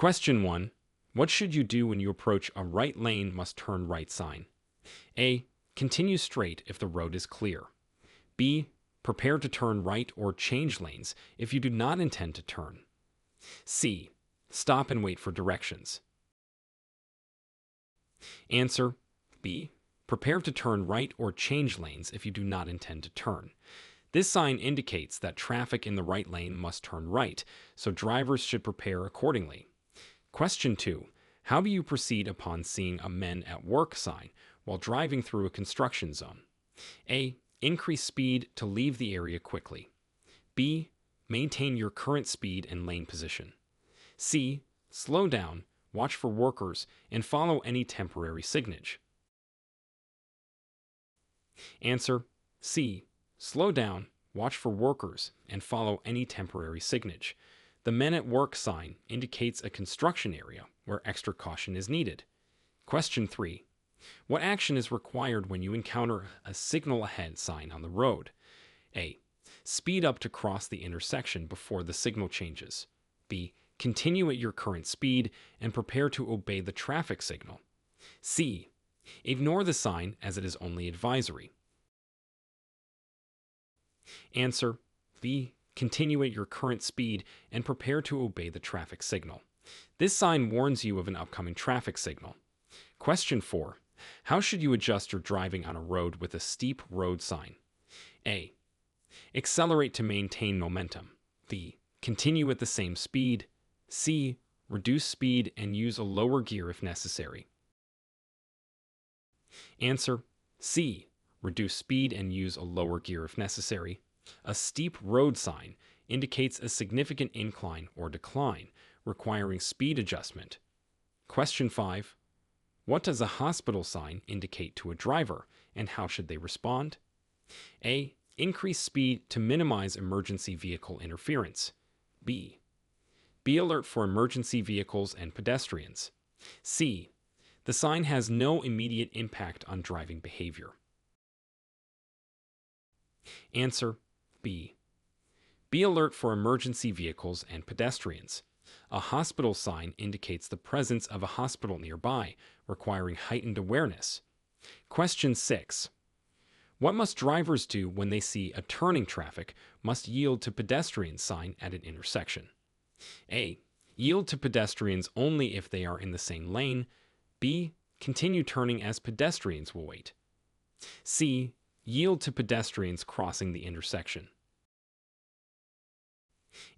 Question 1. What should you do when you approach a right lane must turn right sign? A. Continue straight if the road is clear. B. Prepare to turn right or change lanes if you do not intend to turn. C. Stop and wait for directions. Answer B. Prepare to turn right or change lanes if you do not intend to turn. This sign indicates that traffic in the right lane must turn right, so drivers should prepare accordingly. Question 2. How do you proceed upon seeing a men at work sign while driving through a construction zone? A. Increase speed to leave the area quickly. B. Maintain your current speed and lane position. C. Slow down, watch for workers, and follow any temporary signage. Answer C. Slow down, watch for workers, and follow any temporary signage. The men at work sign indicates a construction area where extra caution is needed. Question 3. What action is required when you encounter a signal ahead sign on the road? A. Speed up to cross the intersection before the signal changes. B. Continue at your current speed and prepare to obey the traffic signal. C. Ignore the sign as it is only advisory. Answer B. Continue at your current speed and prepare to obey the traffic signal. This sign warns you of an upcoming traffic signal. Question 4. How should you adjust your driving on a road with a steep road sign? A. Accelerate to maintain momentum. B. Continue at the same speed. C. Reduce speed and use a lower gear if necessary. Answer C. Reduce speed and use a lower gear if necessary. A steep road sign indicates a significant incline or decline, requiring speed adjustment. Question 5. What does a hospital sign indicate to a driver, and how should they respond? A. Increase speed to minimize emergency vehicle interference. B. Be alert for emergency vehicles and pedestrians. C. The sign has no immediate impact on driving behavior. Answer B. Be alert for emergency vehicles and pedestrians. A hospital sign indicates the presence of a hospital nearby, requiring heightened awareness. Question 6. What must drivers do when they see a turning traffic must yield to pedestrian sign at an intersection? A. Yield to pedestrians only if they are in the same lane. B. Continue turning as pedestrians will wait. C. Yield to pedestrians crossing the intersection.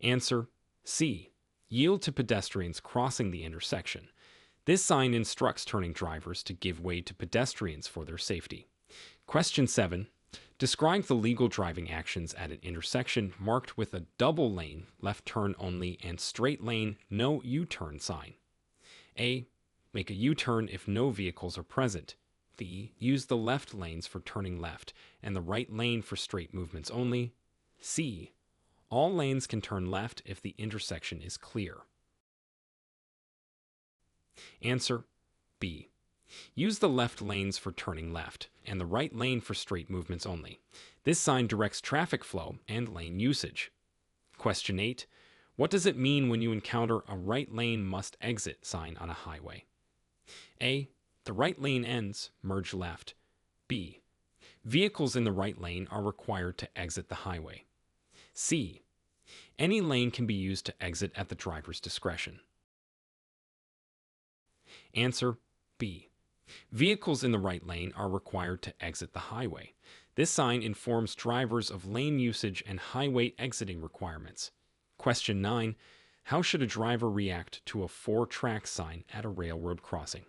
Answer C. Yield to pedestrians crossing the intersection. This sign instructs turning drivers to give way to pedestrians for their safety. Question 7. Describe the legal driving actions at an intersection marked with a double lane, left turn only, and straight lane, no U-turn sign. A. Make a U-turn if no vehicles are present. B. Use the left lanes for turning left and the right lane for straight movements only. C. All lanes can turn left if the intersection is clear. Answer B. Use the left lanes for turning left and the right lane for straight movements only. This sign directs traffic flow and lane usage. Question 8. What does it mean when you encounter a right lane must exit sign on a highway? A. The right lane ends, merge left. B. Vehicles in the right lane are required to exit the highway. C. Any lane can be used to exit at the driver's discretion. Answer B. Vehicles in the right lane are required to exit the highway. This sign informs drivers of lane usage and highway exiting requirements. Question 9. How should a driver react to a 4-track sign at a railroad crossing?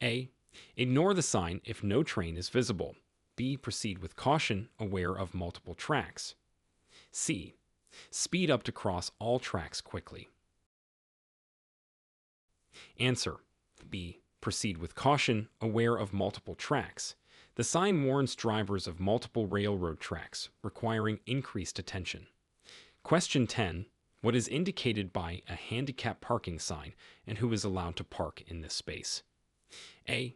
A. Ignore the sign if no train is visible. B. Proceed with caution, aware of multiple tracks. C. Speed up to cross all tracks quickly. Answer B. Proceed with caution, aware of multiple tracks. The sign warns drivers of multiple railroad tracks, requiring increased attention. Question 10. What is indicated by a handicap parking sign and who is allowed to park in this space? A.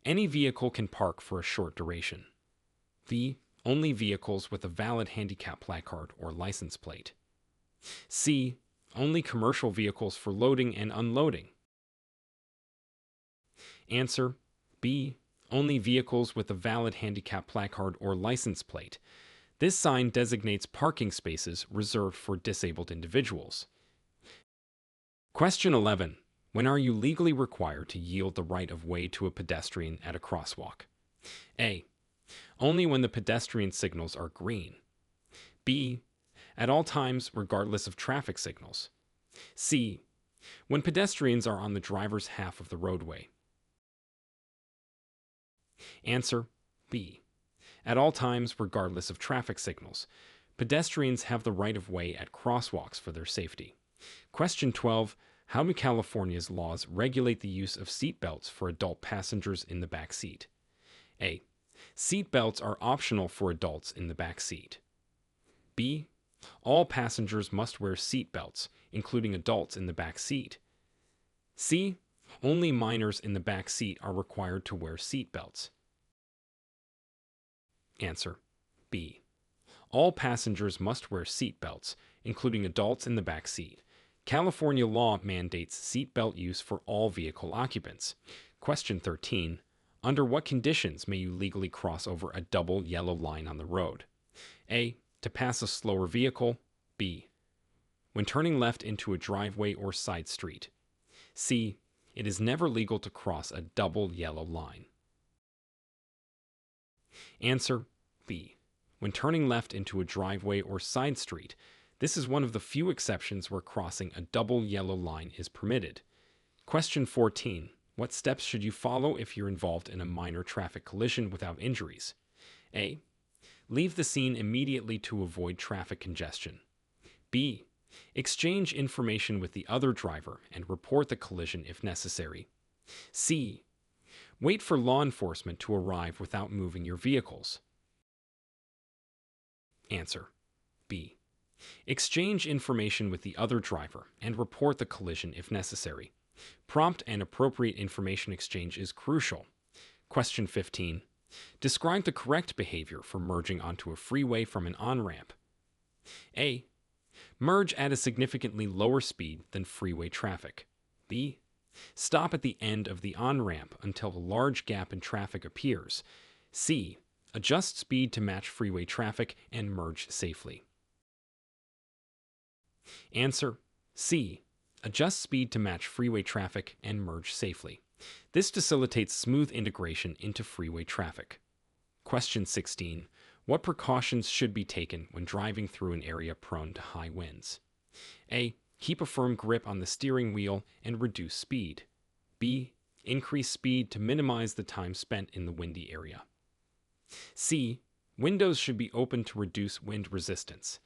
Any vehicle can park for a short duration. B. Only vehicles with a valid handicap placard or license plate. C. Only commercial vehicles for loading and unloading. Answer B. Only vehicles with a valid handicap placard or license plate. This sign designates parking spaces reserved for disabled individuals. Question 11. When are you legally required to yield the right of way to a pedestrian at a crosswalk? A. Only when the pedestrian signals are green. B. At all times, regardless of traffic signals. C. When pedestrians are on the driver's half of the roadway. Answer B. At all times, regardless of traffic signals. Pedestrians have the right of way at crosswalks for their safety. Question 12. How do California's laws regulate the use of seat belts for adult passengers in the back seat? A. Seat belts are optional for adults in the back seat. B. All passengers must wear seat belts, including adults in the back seat. C. Only minors in the back seat are required to wear seat belts. Answer B. All passengers must wear seat belts, including adults in the back seat. California law mandates seat belt use for all vehicle occupants. Question 13. Under what conditions may you legally cross over a double yellow line on the road? A. To pass a slower vehicle. B. When turning left into a driveway or side street. C. It is never legal to cross a double yellow line. Answer B. When turning left into a driveway or side street. This is one of the few exceptions where crossing a double yellow line is permitted. Question 14. What steps should you follow if you're involved in a minor traffic collision without injuries? A. Leave the scene immediately to avoid traffic congestion. B. Exchange information with the other driver and report the collision if necessary. C. Wait for law enforcement to arrive without moving your vehicles. Answer B. Exchange information with the other driver and report the collision if necessary. Prompt and appropriate information exchange is crucial. Question 15. Describe the correct behavior for merging onto a freeway from an on-ramp. A. Merge at a significantly lower speed than freeway traffic. B. Stop at the end of the on-ramp until a large gap in traffic appears. C. Adjust speed to match freeway traffic and merge safely. Answer C. Adjust speed to match freeway traffic and merge safely. This facilitates smooth integration into freeway traffic. Question 16. What precautions should be taken when driving through an area prone to high winds? A. Keep a firm grip on the steering wheel and reduce speed. B. Increase speed to minimize the time spent in the windy area. C. Windows should be open to reduce wind resistance.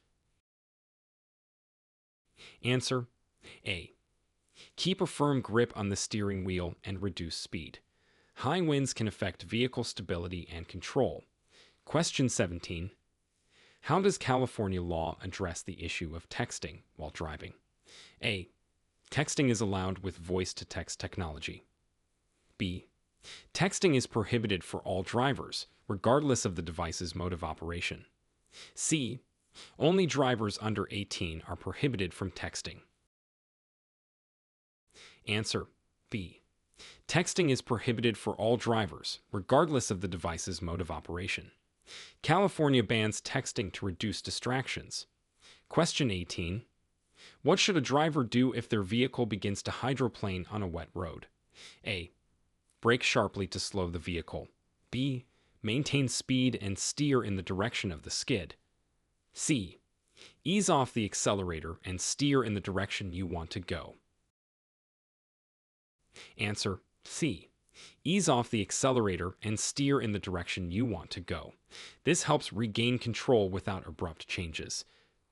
Answer A. Keep a firm grip on the steering wheel and reduce speed. High winds can affect vehicle stability and control. Question 17. How does California law address the issue of texting while driving? A. Texting is allowed with voice-to-text technology. B. Texting is prohibited for all drivers, regardless of the device's mode of operation. C. Only drivers under 18 are prohibited from texting. Answer B. Texting is prohibited for all drivers, regardless of the device's mode of operation. California bans texting to reduce distractions. Question 18. What should a driver do if their vehicle begins to hydroplane on a wet road? A. Brake sharply to slow the vehicle. B. Maintain speed and steer in the direction of the skid. C. Ease off the accelerator and steer in the direction you want to go. Answer C. Ease off the accelerator and steer in the direction you want to go. This helps regain control without abrupt changes.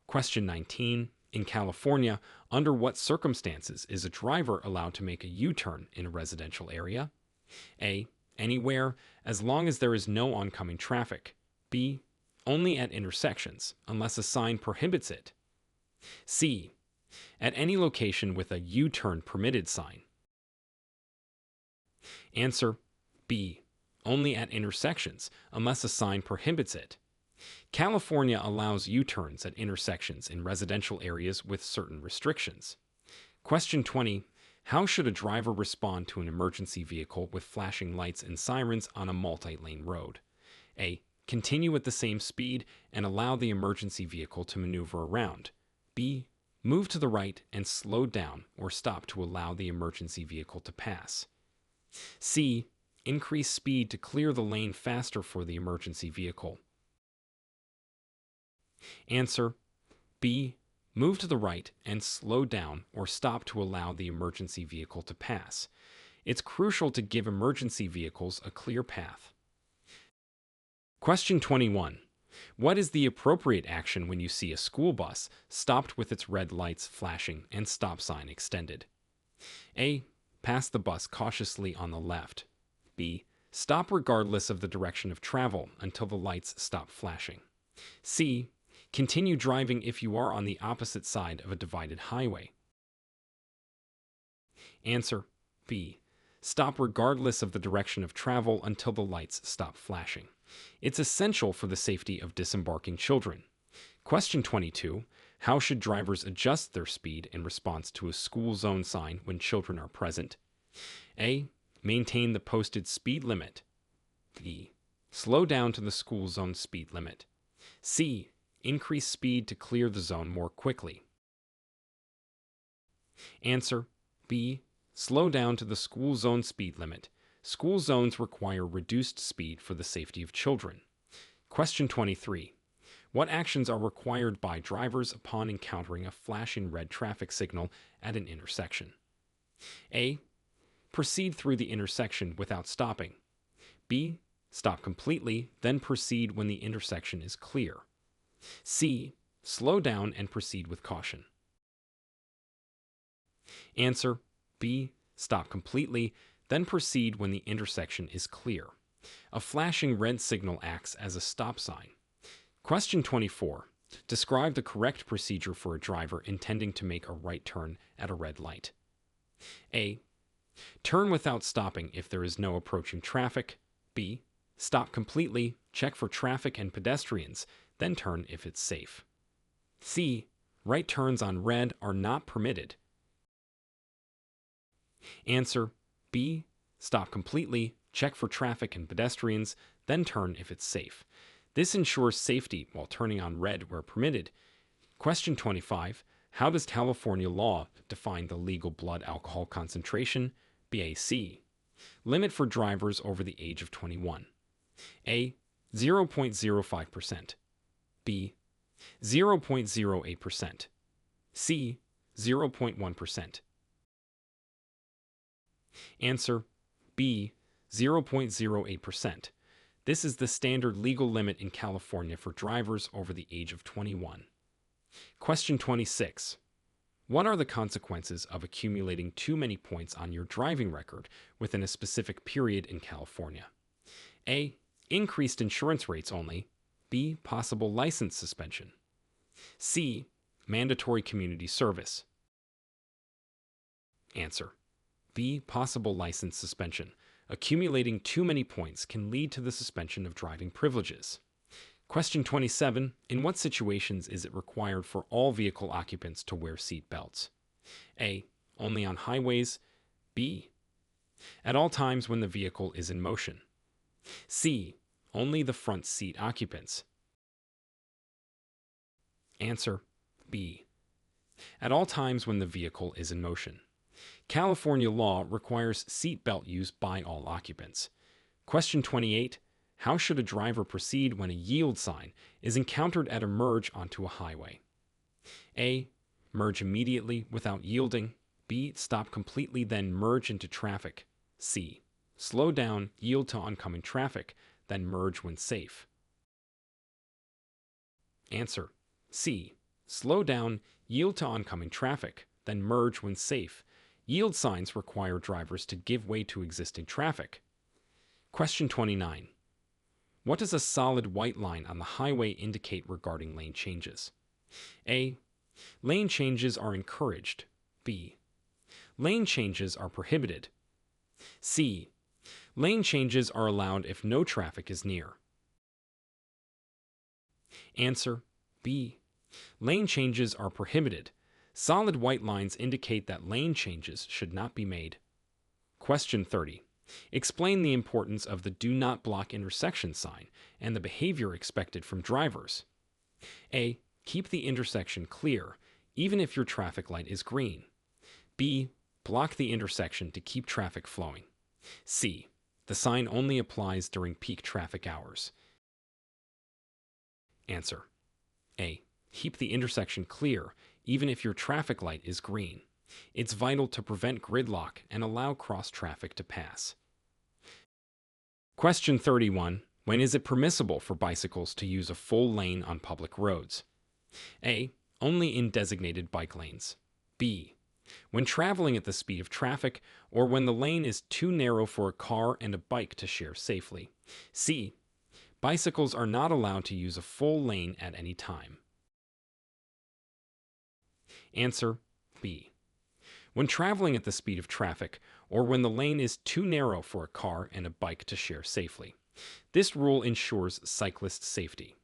Question 19. In California, under what circumstances is a driver allowed to make a U-turn in a residential area? A. Anywhere, as long as there is no oncoming traffic. B. Only at intersections, unless a sign prohibits it. C. At any location with a U-turn permitted sign. Answer B. Only at intersections, unless a sign prohibits it. California allows U-turns at intersections in residential areas with certain restrictions. Question 20. How should a driver respond to an emergency vehicle with flashing lights and sirens on a multi-lane road? A. Continue at the same speed and allow the emergency vehicle to maneuver around. B. Move to the right and slow down or stop to allow the emergency vehicle to pass. C. Increase speed to clear the lane faster for the emergency vehicle. Answer. B. Move to the right and slow down or stop to allow the emergency vehicle to pass. It's crucial to give emergency vehicles a clear path. Question 21. What is the appropriate action when you see a school bus stopped with its red lights flashing and stop sign extended? A. Pass the bus cautiously on the left. B. Stop regardless of the direction of travel until the lights stop flashing. C. Continue driving if you are on the opposite side of a divided highway. Answer. B. Stop regardless of the direction of travel until the lights stop flashing. It's essential for the safety of disembarking children. Question 22. How should drivers adjust their speed in response to a school zone sign when children are present? A. Maintain the posted speed limit. B. Slow down to the school zone speed limit. C. Increase speed to clear the zone more quickly. Answer. B. Slow down to the school zone speed limit. School zones require reduced speed for the safety of children. Question 23. What actions are required by drivers upon encountering a flashing red traffic signal at an intersection? A. Proceed through the intersection without stopping. B. Stop completely, then proceed when the intersection is clear. C. Slow down and proceed with caution. Answer. B. Stop completely, then proceed when the intersection is clear. A flashing red signal acts as a stop sign. Question 24. Describe the correct procedure for a driver intending to make a right turn at a red light. A. Turn without stopping if there is no approaching traffic. B. Stop completely, check for traffic and pedestrians, then turn if it's safe. C. Right turns on red are not permitted. Answer. B. Stop completely, check for traffic and pedestrians, then turn if it's safe. This ensures safety while turning on red where permitted. Question 25. How does California law define the legal blood alcohol concentration, BAC, limit for drivers over the age of 21? A. 0.05%. B. 0.08%. C. 0.1%. Answer. B. 0.08%. This is the standard legal limit in California for drivers over the age of 21. Question 26. What are the consequences of accumulating too many points on your driving record within a specific period in California? A. Increased insurance rates only. B. Possible license suspension. C. Mandatory community service. Answer. B. Possible license suspension. Accumulating too many points can lead to the suspension of driving privileges. Question 27. In what situations is it required for all vehicle occupants to wear seat belts? A. Only on highways. B. At all times when the vehicle is in motion. C. Only the front seat occupants. Answer. B. At all times when the vehicle is in motion. California law requires seat belt use by all occupants. Question 28. How should a driver proceed when a yield sign is encountered at a merge onto a highway? A. Merge immediately without yielding. B. Stop completely then merge into traffic. C. Slow down, yield to oncoming traffic, then merge when safe. Answer. C. Slow down, yield to oncoming traffic, then merge when safe. Yield signs require drivers to give way to existing traffic. Question 29. What does a solid white line on the highway indicate regarding lane changes? A. Lane changes are encouraged. B. Lane changes are prohibited. C. Lane changes are allowed if no traffic is near. Answer B. Lane changes are prohibited. Solid white lines indicate that lane changes should not be made. Question 30. Explain the importance of the do not block intersection sign and the behavior expected from drivers. A. Keep the intersection clear, even if your traffic light is green. B. Block the intersection to keep traffic flowing. C. The sign only applies during peak traffic hours. Answer. A. Keep the intersection clear, even if your traffic light is green. It's vital to prevent gridlock and allow cross traffic to pass. Question 31. When is it permissible for bicycles to use a full lane on public roads? A. Only in designated bike lanes. B. When traveling at the speed of traffic or when the lane is too narrow for a car and a bike to share safely. C. Bicycles are not allowed to use a full lane at any time. Answer B. When traveling at the speed of traffic or when the lane is too narrow for a car and a bike to share safely. This rule ensures cyclist safety.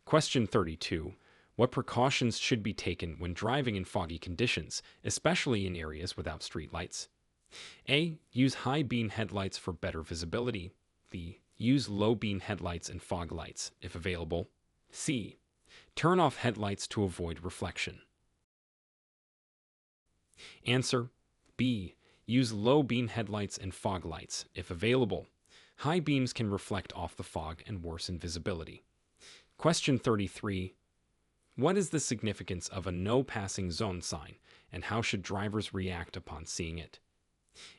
Question 32. What precautions should be taken when driving in foggy conditions, especially in areas without street lights? A. Use high beam headlights for better visibility. B. Use low beam headlights and fog lights, if available. C. Turn off headlights to avoid reflection. Answer B. Use low beam headlights and fog lights, if available. High beams can reflect off the fog and worsen visibility. Question 33. What is the significance of a no passing zone sign, and how should drivers react upon seeing it?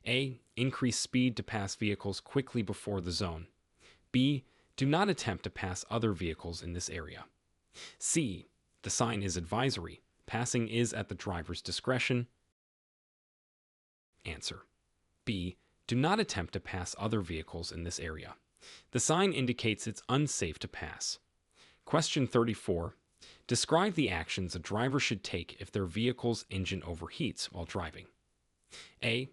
A. Increase speed to pass vehicles quickly before the zone. B. Do not attempt to pass other vehicles in this area. C. The sign is advisory. Passing is at the driver's discretion. Answer. B. Do not attempt to pass other vehicles in this area. The sign indicates it's unsafe to pass. Question 34. Describe the actions a driver should take if their vehicle's engine overheats while driving. A.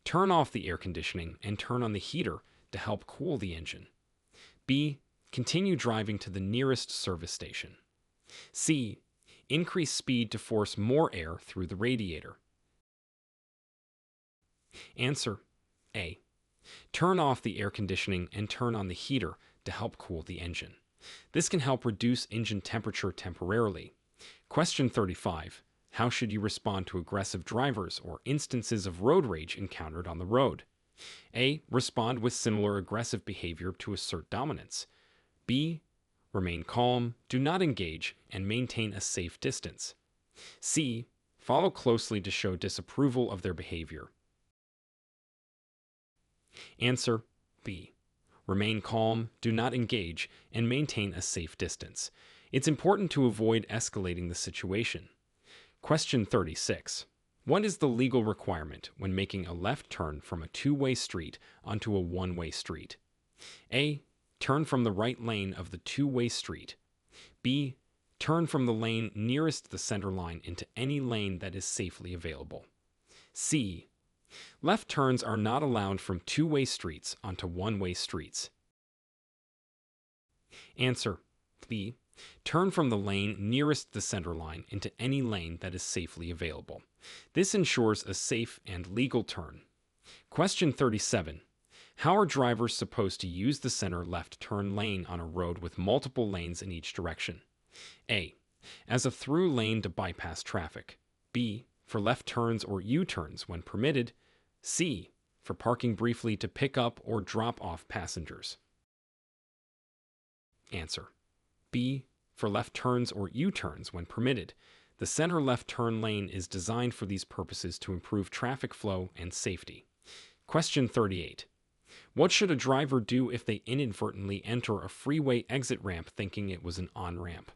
Turn off the air conditioning and turn on the heater to help cool the engine. B. Continue driving to the nearest service station. C. Increase speed to force more air through the radiator. Answer. A. Turn off the air conditioning and turn on the heater to help cool the engine. This can help reduce engine temperature temporarily. Question 35. How should you respond to aggressive drivers or instances of road rage encountered on the road? A. Respond with similar aggressive behavior to assert dominance. B. Remain calm, do not engage, and maintain a safe distance. C. Follow closely to show disapproval of their behavior. Answer B. Remain calm, do not engage, and maintain a safe distance. It's important to avoid escalating the situation. Question 36. What is the legal requirement when making a left turn from a two-way street onto a one-way street? A. Turn from the right lane of the two-way street. B. Turn from the lane nearest the center line into any lane that is safely available. C. Left turns are not allowed from two-way streets onto one-way streets. Answer B. Turn from the lane nearest the center line into any lane that is safely available. This ensures a safe and legal turn. Question 37. How are drivers supposed to use the center left turn lane on a road with multiple lanes in each direction? A. As a through lane to bypass traffic. B. For left turns or U-turns when permitted. C. For parking briefly to pick up or drop off passengers. Answer. B. For left turns or U-turns when permitted. The center left turn lane is designed for these purposes to improve traffic flow and safety. Question 38. What should a driver do if they inadvertently enter a freeway exit ramp thinking it was an on-ramp?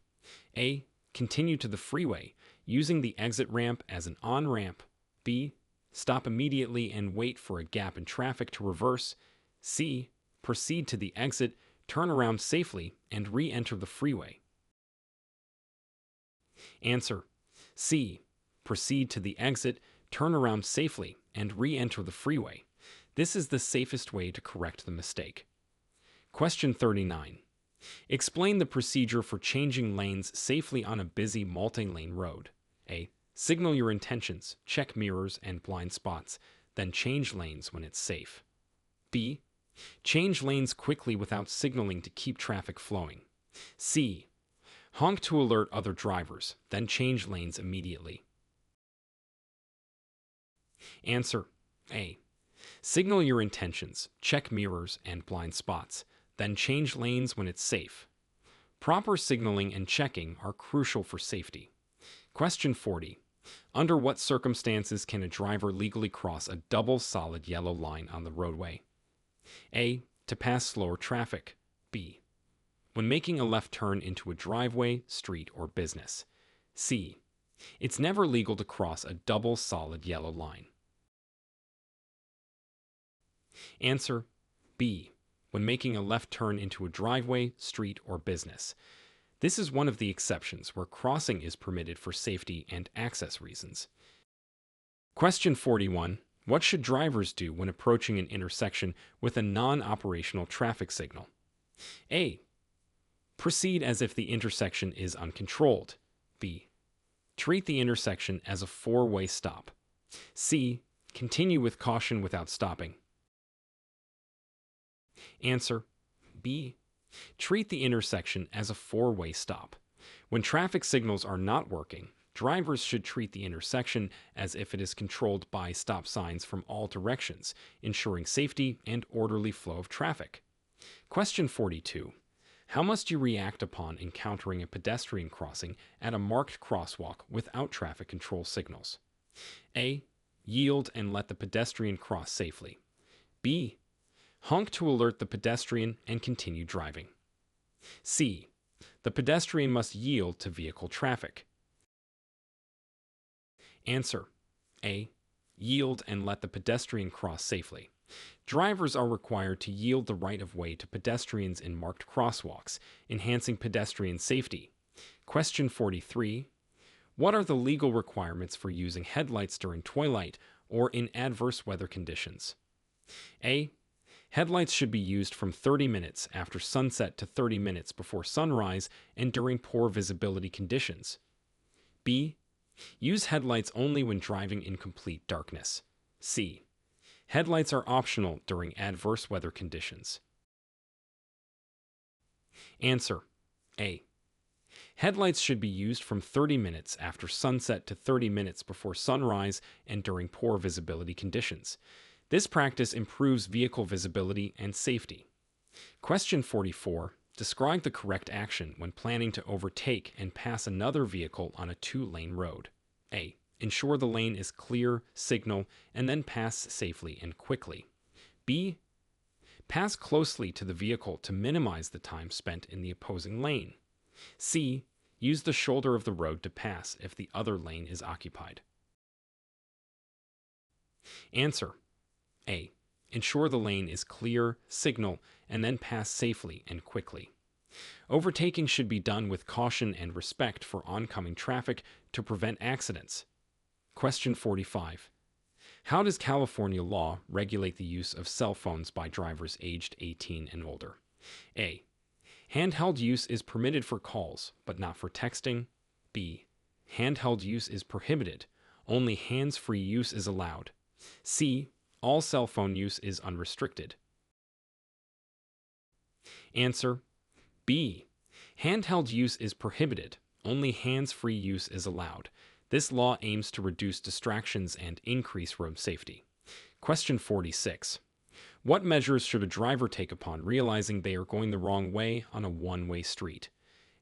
A. Continue to the freeway, using the exit ramp as an on-ramp. B. Stop immediately and wait for a gap in traffic to reverse. C. Proceed to the exit, turn around safely, and re-enter the freeway. Answer. C. Proceed to the exit, turn around safely, and re-enter the freeway. This is the safest way to correct the mistake. Question 39. Explain the procedure for changing lanes safely on a busy multi-lane road. A. Signal your intentions, check mirrors and blind spots, then change lanes when it's safe. B. Change lanes quickly without signaling to keep traffic flowing. C. Honk to alert other drivers, then change lanes immediately. Answer A. Signal your intentions, check mirrors and blind spots, then change lanes when it's safe. Proper signaling and checking are crucial for safety. Question 40. Under what circumstances can a driver legally cross a double solid yellow line on the roadway? A. To pass slower traffic. B. When making a left turn into a driveway, street, or business. C. It's never legal to cross a double solid yellow line. Answer B. When making a left turn into a driveway, street, or business. This is one of the exceptions where crossing is permitted for safety and access reasons. Question 41. What should drivers do when approaching an intersection with a non-operational traffic signal? A. Proceed as if the intersection is uncontrolled. B. Treat the intersection as a four-way stop. C. Continue with caution without stopping. Answer B. Treat the intersection as a four-way stop. When traffic signals are not working, drivers should treat the intersection as if it is controlled by stop signs from all directions, ensuring safety and orderly flow of traffic. Question 42. How must you react upon encountering a pedestrian crossing at a marked crosswalk without traffic control signals? A. Yield and let the pedestrian cross safely. B. Honk to alert the pedestrian and continue driving. C. The pedestrian must yield to vehicle traffic. Answer A. Yield and let the pedestrian cross safely. Drivers are required to yield the right of way to pedestrians in marked crosswalks, enhancing pedestrian safety. Question 43. What are the legal requirements for using headlights during twilight or in adverse weather conditions? A. Headlights should be used from 30 minutes after sunset to 30 minutes before sunrise and during poor visibility conditions. B. Use headlights only when driving in complete darkness. C. Headlights are optional during adverse weather conditions. Answer A. Headlights should be used from 30 minutes after sunset to 30 minutes before sunrise and during poor visibility conditions. This practice improves vehicle visibility and safety. Question 44. Describe the correct action when planning to overtake and pass another vehicle on a two-lane road. A. Ensure the lane is clear, signal, and then pass safely and quickly. B. Pass closely to the vehicle to minimize the time spent in the opposing lane. C. Use the shoulder of the road to pass if the other lane is occupied. Answer A. Ensure the lane is clear, signal, and then pass safely and quickly. Overtaking should be done with caution and respect for oncoming traffic to prevent accidents. Question 45. How does California law regulate the use of cell phones by drivers aged 18 and older? A. Handheld use is permitted for calls, but not for texting. B. Handheld use is prohibited. Only hands-free use is allowed. C. All cell phone use is unrestricted. Answer B. Handheld use is prohibited. Only hands-free use is allowed. This law aims to reduce distractions and increase road safety. Question 46. What measures should a driver take upon realizing they are going the wrong way on a one-way street?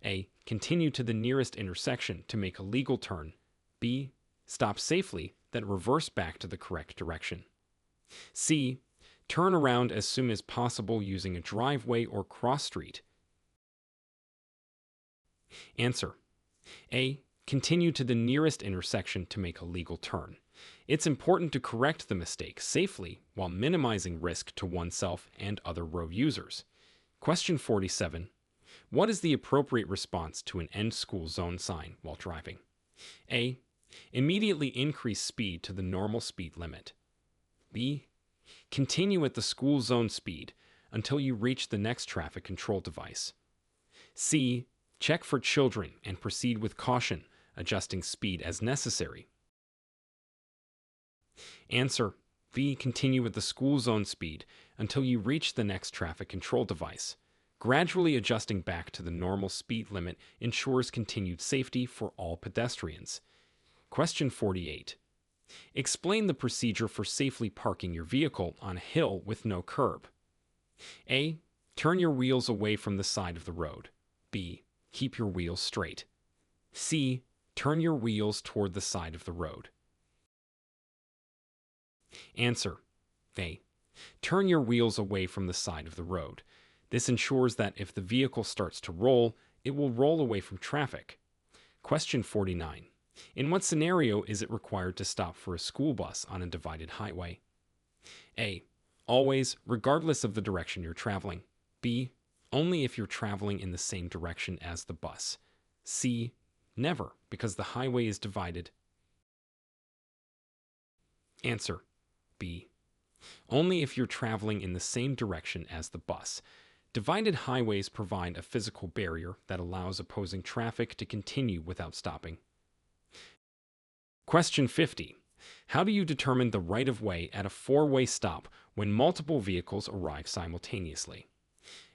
A. Continue to the nearest intersection to make a legal turn. B. Stop safely, then reverse back to the correct direction. C. Turn around as soon as possible using a driveway or cross street. Answer A. Continue to the nearest intersection to make a legal turn. It's important to correct the mistake safely while minimizing risk to oneself and other road users. Question 47. What is the appropriate response to an end school zone sign while driving? A. Immediately increase speed to the normal speed limit. B. Continue at the school zone speed until you reach the next traffic control device. C. Check for children and proceed with caution, adjusting speed as necessary. Answer B. Continue with the school zone speed until you reach the next traffic control device. Gradually adjusting back to the normal speed limit ensures continued safety for all pedestrians. Question 48. Explain the procedure for safely parking your vehicle on a hill with no curb. A. Turn your wheels away from the side of the road. B. Keep your wheels straight. C. Turn your wheels toward the side of the road. Answer A. Turn your wheels away from the side of the road. This ensures that if the vehicle starts to roll, it will roll away from traffic. Question 49. In what scenario is it required to stop for a school bus on a divided highway? A. Always, regardless of the direction you're traveling. B. Only if you're traveling in the same direction as the bus. C. Never, because the highway is divided. Answer B. Only if you're traveling in the same direction as the bus. Divided highways provide a physical barrier that allows opposing traffic to continue without stopping. Question 50. How do you determine the right-of-way at a four-way stop when multiple vehicles arrive simultaneously?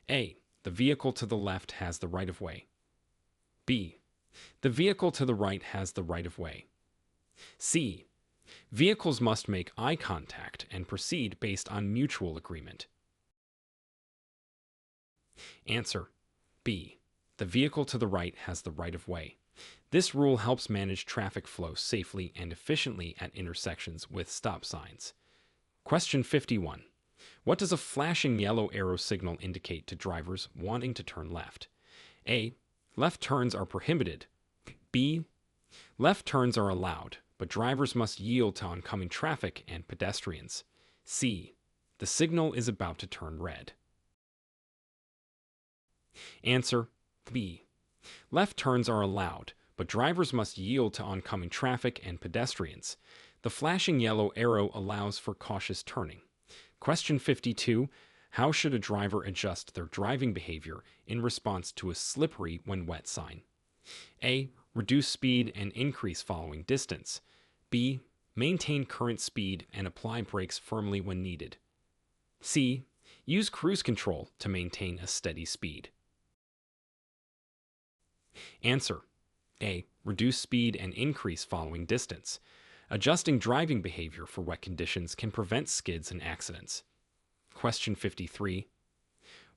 A. The vehicle to the left has the right-of-way. B. The vehicle to the right has the right-of-way. C. Vehicles must make eye contact and proceed based on mutual agreement. Answer B. The vehicle to the right has the right-of-way. This rule helps manage traffic flow safely and efficiently at intersections with stop signs. Question 51. What does a flashing yellow arrow signal indicate to drivers wanting to turn left? A. Left turns are prohibited. B. Left turns are allowed, but drivers must yield to oncoming traffic and pedestrians. C. The signal is about to turn red. Answer B. Left turns are allowed, but drivers must yield to oncoming traffic and pedestrians. The flashing yellow arrow allows for cautious turning. Question 52. How should a driver adjust their driving behavior in response to a slippery when wet sign? A. Reduce speed and increase following distance. B. Maintain current speed and apply brakes firmly when needed. C. Use cruise control to maintain a steady speed. Answer A. Reduce speed and increase following distance. Adjusting driving behavior for wet conditions can prevent skids and accidents. Question 53.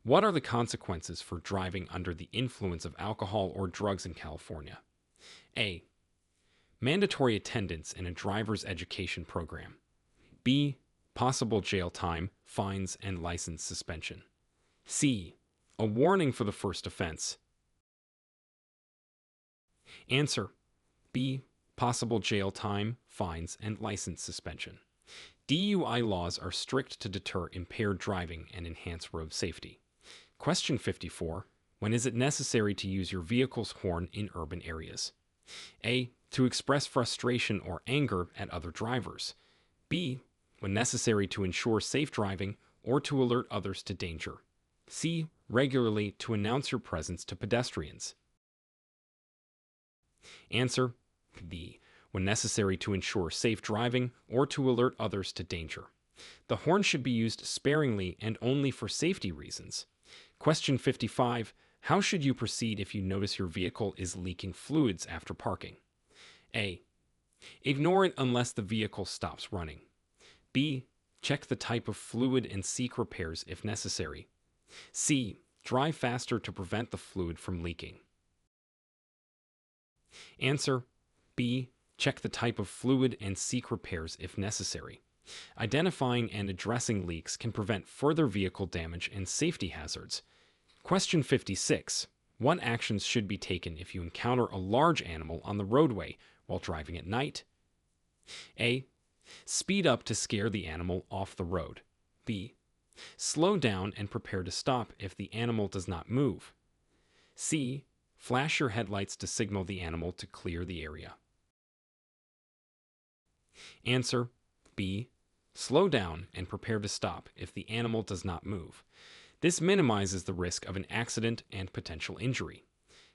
What are the consequences for driving under the influence of alcohol or drugs in California? A. Mandatory attendance in a driver's education program. B. Possible jail time, fines, and license suspension. C. A warning for the first offense. Answer B. Possible jail time, fines, and license suspension. DUI laws are strict to deter impaired driving and enhance road safety. Question 54. When is it necessary to use your vehicle's horn in urban areas? A. To express frustration or anger at other drivers. B. When necessary to ensure safe driving or to alert others to danger. C. Regularly to announce your presence to pedestrians. Answer B. When necessary to ensure safe driving or to alert others to danger. The horn should be used sparingly and only for safety reasons. Question 55. How should you proceed if you notice your vehicle is leaking fluids after parking? A. Ignore it unless the vehicle stops running. B. Check the type of fluid and seek repairs if necessary. C. Drive faster to prevent the fluid from leaking. Answer B. Check the type of fluid and seek repairs if necessary. Identifying and addressing leaks can prevent further vehicle damage and safety hazards. Question 56. What actions should be taken if you encounter a large animal on the roadway while driving at night? A. Speed up to scare the animal off the road. B. Slow down and prepare to stop if the animal does not move. C. Flash your headlights to signal the animal to clear the area. Answer B. Slow down and prepare to stop if the animal does not move. This minimizes the risk of an accident and potential injury.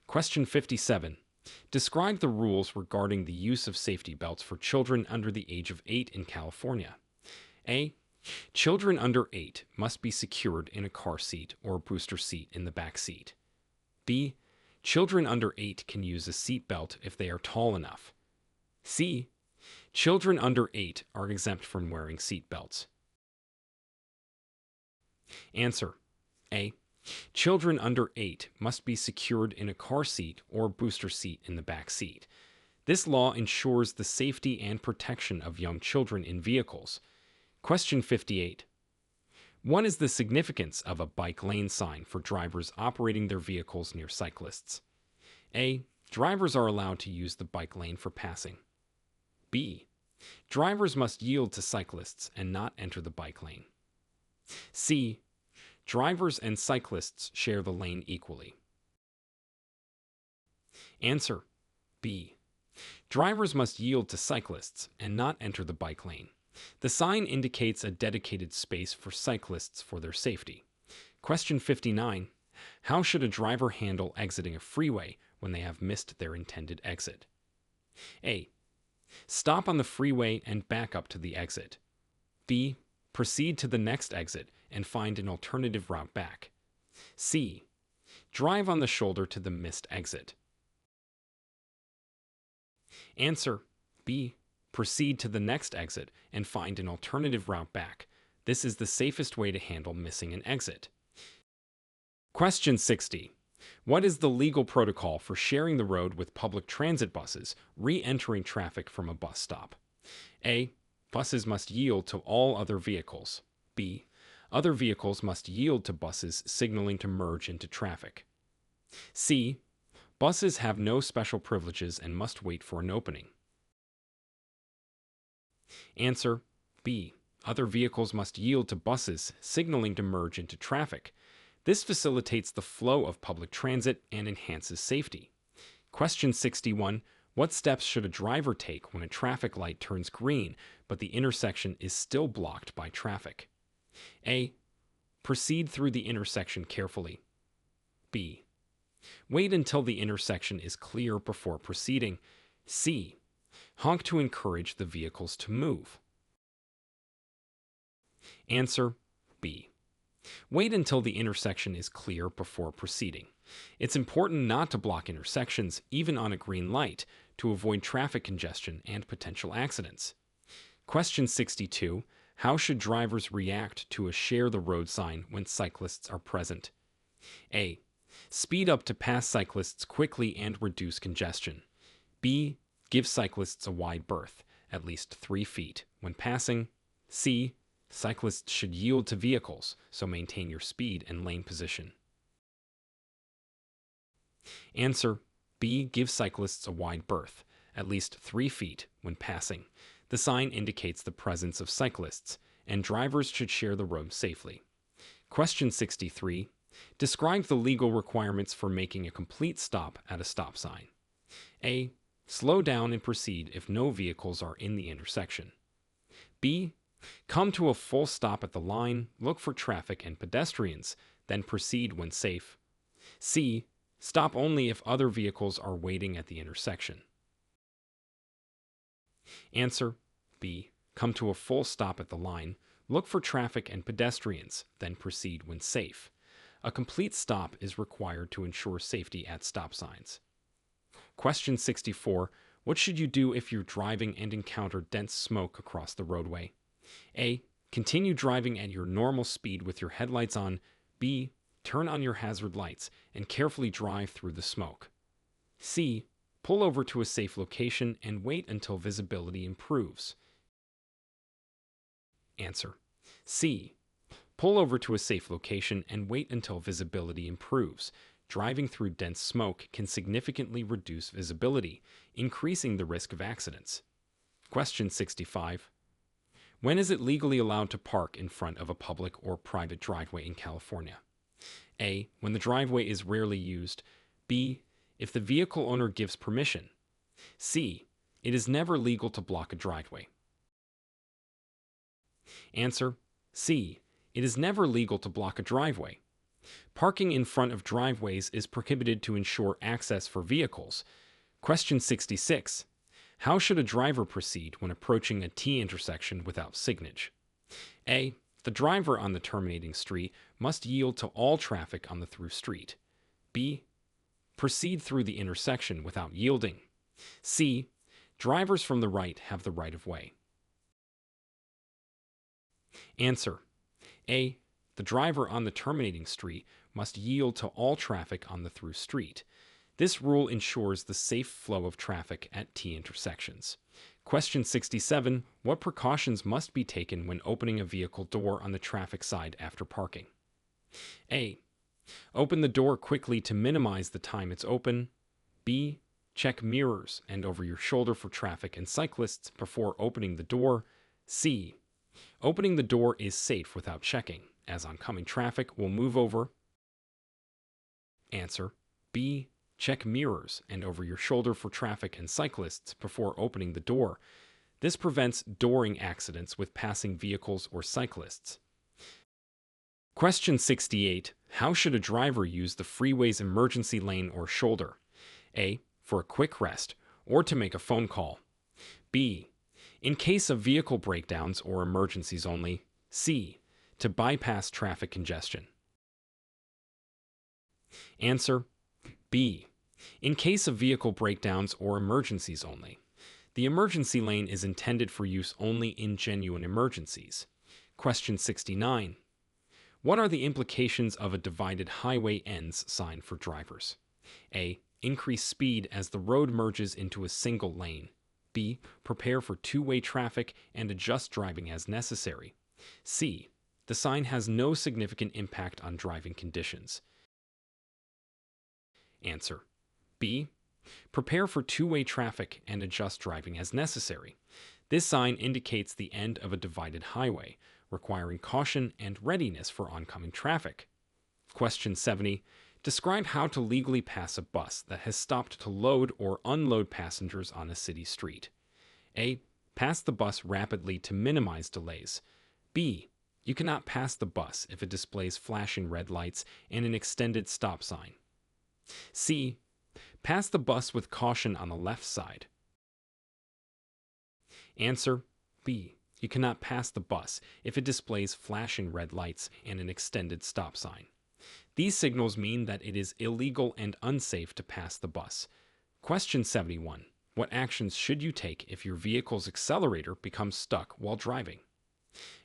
Question 57. Describe the rules regarding the use of safety belts for children under the age of 8 in California. A. Children under 8 must be secured in a car seat or booster seat in the back seat. B. Children under 8 can use a seat belt if they are tall enough. C. Children under 8 are exempt from wearing seat belts. Answer. A. Children under 8 must be secured in a car seat or booster seat in the back seat. This law ensures the safety and protection of young children in vehicles. Question 58. What is the significance of a bike lane sign for drivers operating their vehicles near cyclists? A. Drivers are allowed to use the bike lane for passing. B. Drivers must yield to cyclists and not enter the bike lane. C. Drivers and cyclists share the lane equally. Answer. B. Drivers must yield to cyclists and not enter the bike lane. The sign indicates a dedicated space for cyclists for their safety. Question 59. How should a driver handle exiting a freeway when they have missed their intended exit? A. Stop on the freeway and back up to the exit. B. Proceed to the next exit and find an alternative route back. C. Drive on the shoulder to the missed exit. Answer. B. Proceed to the next exit and find an alternative route back. This is the safest way to handle missing an exit. Question 60. What is the legal protocol for sharing the road with public transit buses re-entering traffic from a bus stop? A. Buses must yield to all other vehicles. B. Other vehicles must yield to buses signaling to merge into traffic. C. Buses have no special privileges and must wait for an opening. Answer. B. Other vehicles must yield to buses signaling to merge into traffic. This facilitates the flow of public transit and enhances safety. Question 61. What steps should a driver take when a traffic light turns green but the intersection is still blocked by traffic? A. Proceed through the intersection carefully. B. Wait until the intersection is clear before proceeding. C. Honk to encourage the vehicles to move. Answer. B. Wait until the intersection is clear before proceeding. It's important not to block intersections, even on a green light, to avoid traffic congestion and potential accidents. Question 62. How should drivers react to a share the road sign when cyclists are present? A. Speed up to pass cyclists quickly and reduce congestion. B. Give cyclists a wide berth, at least 3 feet, when passing. C. Cyclists should yield to vehicles, so maintain your speed and lane position. Answer. B. Give cyclists a wide berth, at least 3 feet, when passing. The sign indicates the presence of cyclists, and drivers should share the road safely. Question 63. Describe the legal requirements for making a complete stop at a stop sign. A. Slow down and proceed if no vehicles are in the intersection. B. Come to a full stop at the line, look for traffic and pedestrians, then proceed when safe. C. Stop only if other vehicles are waiting at the intersection. Answer. B. Come to a full stop at the line, look for traffic and pedestrians, then proceed when safe. A complete stop is required to ensure safety at stop signs. Question 64. What should you do if you're driving and encounter dense smoke across the roadway? A. Continue driving at your normal speed with your headlights on. B. Turn on your hazard lights and carefully drive through the smoke. C. Pull over to a safe location and wait until visibility improves. Answer. C. Pull over to a safe location and wait until visibility improves. Driving through dense smoke can significantly reduce visibility, increasing the risk of accidents. Question 65. When is it legally allowed to park in front of a public or private driveway in California? A. When the driveway is rarely used. B. If the vehicle owner gives permission. C. It is never legal to block a driveway. Answer. C. It is never legal to block a driveway. Parking in front of driveways is prohibited to ensure access for vehicles. Question 66. How should a driver proceed when approaching a T intersection without signage? A. The driver on the terminating street must yield to all traffic on the through street. B. Proceed through the intersection without yielding. C. Drivers from the right have the right of way. Answer. A. The driver on the terminating street must yield to all traffic on the through street. This rule ensures the safe flow of traffic at T intersections. Question 67. What precautions must be taken when opening a vehicle door on the traffic side after parking? A. Open the door quickly to minimize the time it's open. B. Check mirrors and over your shoulder for traffic and cyclists before opening the door. C. Opening the door is safe without checking, as oncoming traffic will move over. Answer. B. Check mirrors and over your shoulder for traffic and cyclists before opening the door. This prevents dooring accidents with passing vehicles or cyclists. Question 68. How should a driver use the freeway's emergency lane or shoulder? A. For a quick rest or to make a phone call. B. In case of vehicle breakdowns or emergencies only. C. To bypass traffic congestion. Answer. B. In case of vehicle breakdowns or emergencies only. The emergency lane is intended for use only in genuine emergencies. Question 69. What are the implications of a divided highway ends sign for drivers? A. Increase speed as the road merges into a single lane. B. Prepare for two-way traffic and adjust driving as necessary. C. The sign has no significant impact on driving conditions. Answer. B. Prepare for two-way traffic and adjust driving as necessary. This sign indicates the end of a divided highway, requiring caution and readiness for oncoming traffic. Question 70. Describe how to legally pass a bus that has stopped to load or unload passengers on a city street. A. Pass the bus rapidly to minimize delays. B. You cannot pass the bus if it displays flashing red lights and an extended stop sign. C. Pass the bus with caution on the left side. Answer. B. You cannot pass the bus if it displays flashing red lights and an extended stop sign. These signals mean that it is illegal and unsafe to pass the bus. Question 71. What actions should you take if your vehicle's accelerator becomes stuck while driving?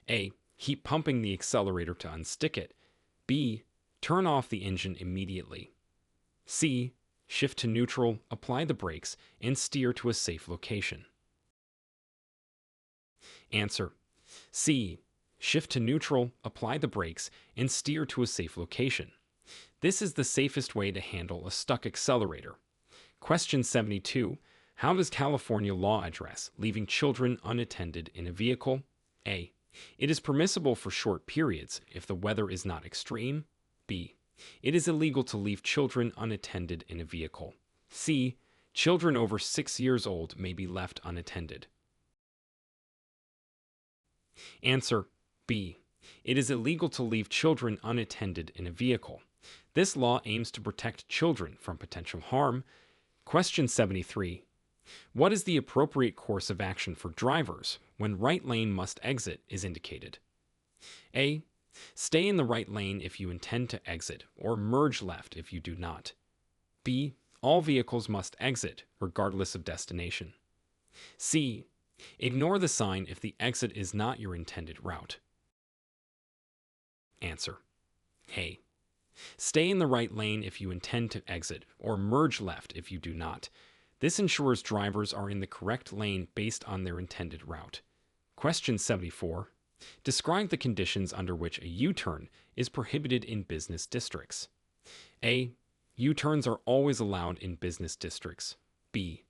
A. Keep pumping the accelerator to unstick it. B. Turn off the engine immediately. C. Shift to neutral, apply the brakes, and steer to a safe location. Answer. C. Shift to neutral, apply the brakes, and steer to a safe location. This is the safest way to handle a stuck accelerator. Question 72. How does California law address leaving children unattended in a vehicle? A. It is permissible for short periods if the weather is not extreme. B. It is illegal to leave children unattended in a vehicle. C. Children over 6 years old may be left unattended. Answer. B. It is illegal to leave children unattended in a vehicle. This law aims to protect children from potential harm. Question 73. What is the appropriate course of action for drivers when right lane must exit is indicated? A. Stay in the right lane if you intend to exit, or merge left if you do not. B. All vehicles must exit, regardless of destination. C. Ignore the sign if the exit is not your intended route. Answer. A. Stay in the right lane if you intend to exit, or merge left if you do not. This ensures drivers are in the correct lane based on their intended route. Question 74. Describe the conditions under which a U-turn is prohibited in business districts. A. U-turns are always allowed in business districts. B.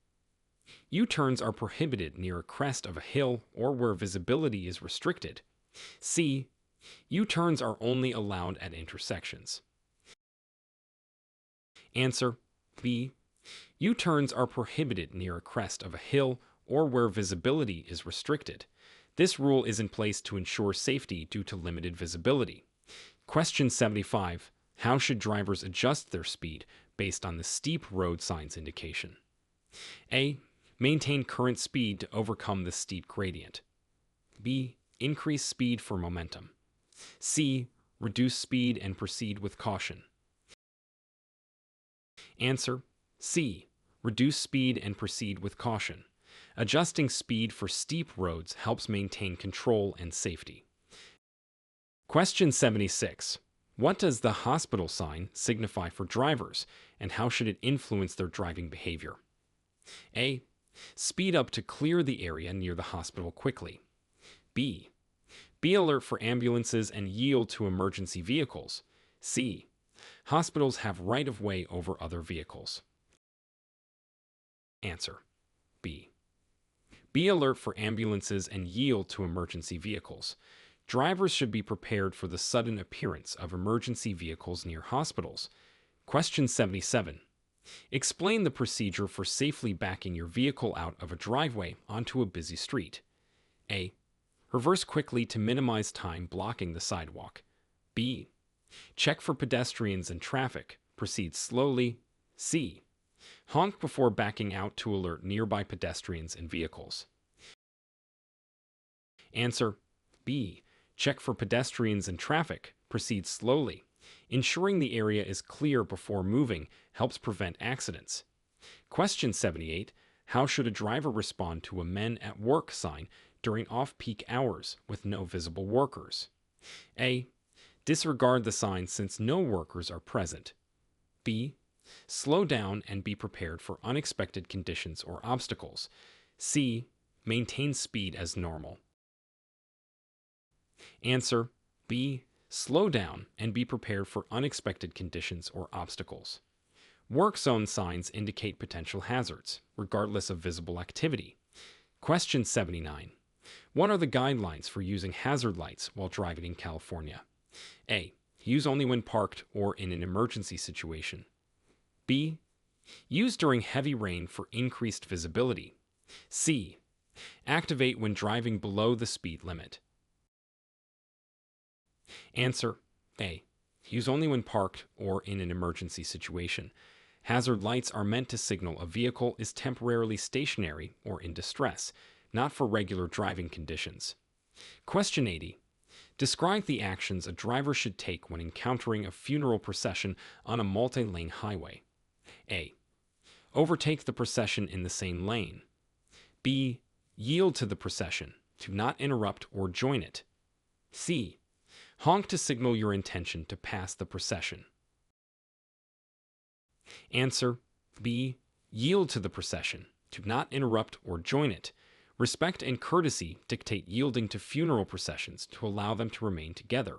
U-turns are prohibited near a crest of a hill or where visibility is restricted. C. U-turns are only allowed at intersections. Answer. B. U-turns are prohibited near a crest of a hill or where visibility is restricted. This rule is in place to ensure safety due to limited visibility. Question 75. How should drivers adjust their speed based on the steep road sign's indication? A. Maintain current speed to overcome the steep gradient. B. Increase speed for momentum. C. Reduce speed and proceed with caution. Answer: C. Reduce speed and proceed with caution. Adjusting speed for steep roads helps maintain control and safety. Question 76. What does the hospital sign signify for drivers, and how should it influence their driving behavior? A. Speed up to clear the area near the hospital quickly. B. Be alert for ambulances and yield to emergency vehicles. C. Hospitals have right-of-way over other vehicles. Answer: B. Be alert for ambulances and yield to emergency vehicles. Drivers should be prepared for the sudden appearance of emergency vehicles near hospitals. Question 77. Explain the procedure for safely backing your vehicle out of a driveway onto a busy street. A. Reverse quickly to minimize time blocking the sidewalk. B. Check for pedestrians and traffic. Proceed slowly. C. Honk before backing out to alert nearby pedestrians and vehicles. Answer: B. Check for pedestrians and traffic. Proceed slowly. Ensuring the area is clear before moving helps prevent accidents. Question 78. How should a driver respond to a men at work sign during off-peak hours with no visible workers? A. Disregard the sign since no workers are present. B. Slow down and be prepared for unexpected conditions or obstacles. C. Maintain speed as normal. Answer: B. Slow down and be prepared for unexpected conditions or obstacles. Work zone signs indicate potential hazards, regardless of visible activity. Question 79. What are the guidelines for using hazard lights while driving in California? A. Use only when parked or in an emergency situation. B. Use during heavy rain for increased visibility. C. Activate when driving below the speed limit. Answer: A. Use only when parked or in an emergency situation. Hazard lights are meant to signal a vehicle is temporarily stationary or in distress, not for regular driving conditions. Question 80. Describe the actions a driver should take when encountering a funeral procession on a multi-lane highway. A. Overtake the procession in the same lane. B. Yield to the procession, to not interrupt or join it. C. Honk to signal your intention to pass the procession. Answer: B. Yield to the procession, to not interrupt or join it. Respect and courtesy dictate yielding to funeral processions to allow them to remain together.